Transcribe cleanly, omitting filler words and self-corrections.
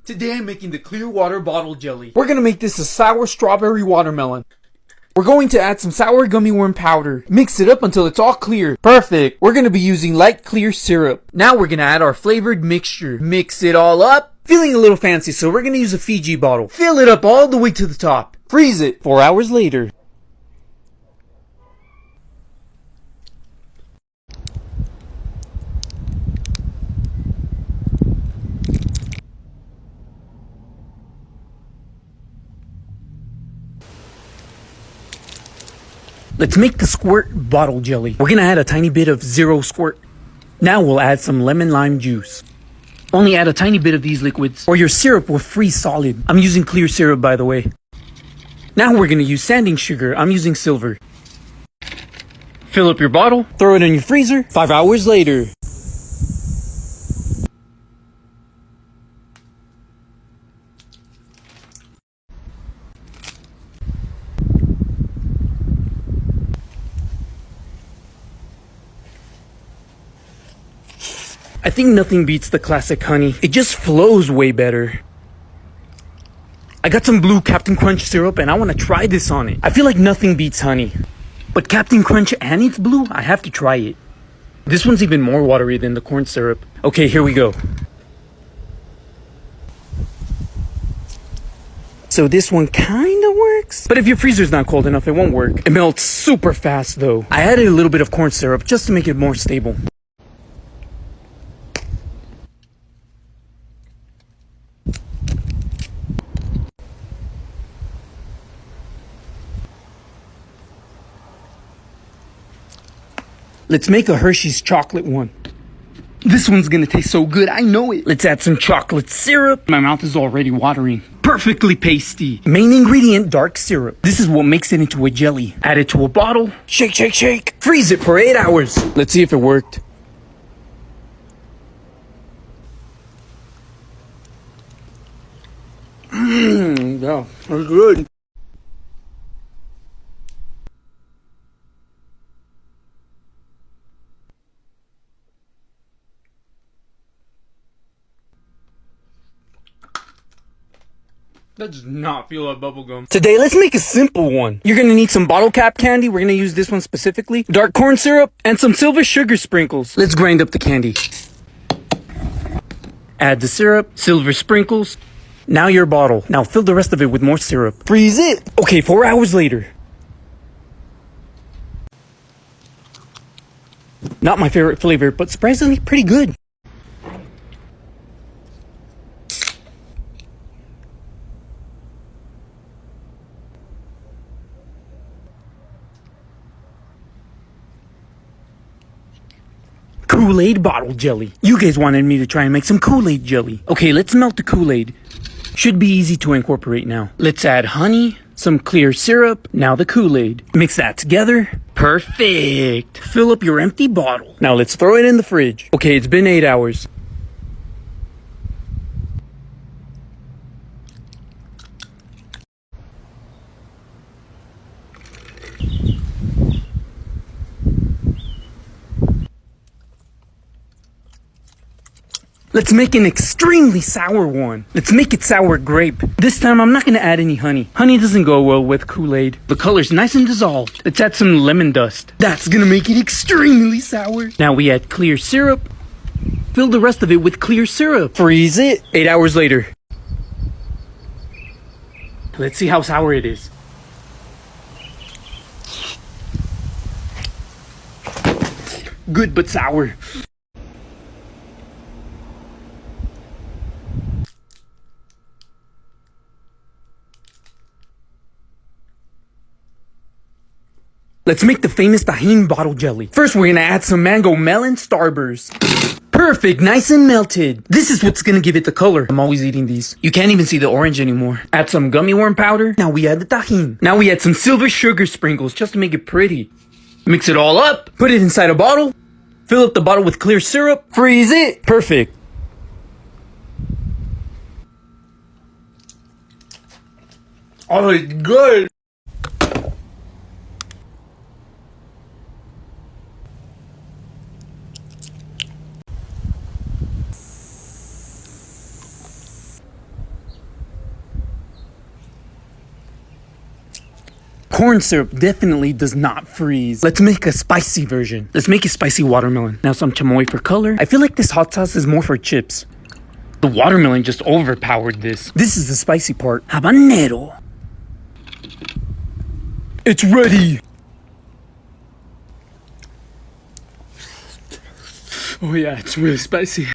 Today I'm making the clear water bottle jelly. We're gonna make this a sour strawberry watermelon. We're going to add some sour gummy worm powder. Mix it up until it's all clear. Perfect. We're gonna be using light clear syrup. Now we're gonna add our flavored mixture. Mix it all up. Feeling a little fancy, so we're gonna use a Fiji bottle. Fill it up all the way to the top. Freeze it. 4 hours later. Let's make the squirt bottle jelly. We're gonna add a tiny bit of zero squirt. Now we'll add some lemon lime juice. Only add a tiny bit of these liquids or your syrup will freeze solid. I'm using clear syrup, by the way. Now we're gonna use sanding sugar. I'm using silver. Fill up your bottle, throw it in your freezer. 5 hours later. I think nothing beats the classic honey. It just flows way better. I got some blue Captain Crunch syrup and I want to try this on it. I feel like nothing beats honey. But Captain Crunch and it's blue, I have to try it. This one's even more watery than the corn syrup. Okay, here we go. So this one kinda works. But if your freezer's not cold enough, it won't work. It melts super fast though. I added a little bit of corn syrup just to make it more stable. Let's make a Hershey's chocolate one. This one's gonna taste so good, I know it. Let's add some chocolate syrup. My mouth is already watering. Perfectly pasty. Main ingredient, dark syrup. This is what makes it into a jelly. Add it to a bottle. Shake, shake, shake. Freeze it for 8 hours. Let's see if it worked. Yeah, that's good. That does not feel like bubblegum. Today, let's make a simple one. You're gonna need some bottle cap candy. We're gonna use this one specifically. Dark corn syrup and some silver sugar sprinkles. Let's grind up the candy. Add the syrup, silver sprinkles. Now your bottle. Now fill the rest of it with more syrup. Freeze it. Okay, 4 hours later. Not my favorite flavor, but surprisingly pretty good. Kool-Aid bottle jelly. You guys wanted me to try and make some Kool-Aid jelly. Okay, let's melt the Kool-Aid. Should be easy to incorporate now. Let's add honey, some clear syrup, now the Kool-Aid. Mix that together. Perfect. Fill up your empty bottle. Now let's throw it in the fridge. Okay, it's been 8 hours. Let's make an extremely sour one. Let's make it sour grape. This time I'm not gonna add any honey. Honey doesn't go well with Kool-Aid. The color's nice and dissolved. Let's add some lemon dust. That's gonna make it extremely sour. Now we add clear syrup. Fill the rest of it with clear syrup. Freeze it. 8 hours later. Let's see how sour it is. Good but sour. Let's make the famous Tajin bottle jelly. First, we're gonna add some mango melon starburst. Perfect, nice and melted. This is what's gonna give it the color. I'm always eating these. You can't even see the orange anymore. Add some gummy worm powder. Now we add the Tajin. Now we add some silver sugar sprinkles just to make it pretty. Mix it all up. Put it inside a bottle. Fill up the bottle with clear syrup. Freeze it. Perfect. Oh, it's good. corn syrup definitely does not freeze. Let's make a spicy version. Let's make a spicy watermelon. Now some chamoy for color. I feel like this hot sauce is more for chips. The watermelon just overpowered this. This is the spicy part. Habanero. It's ready. Oh yeah, it's really spicy.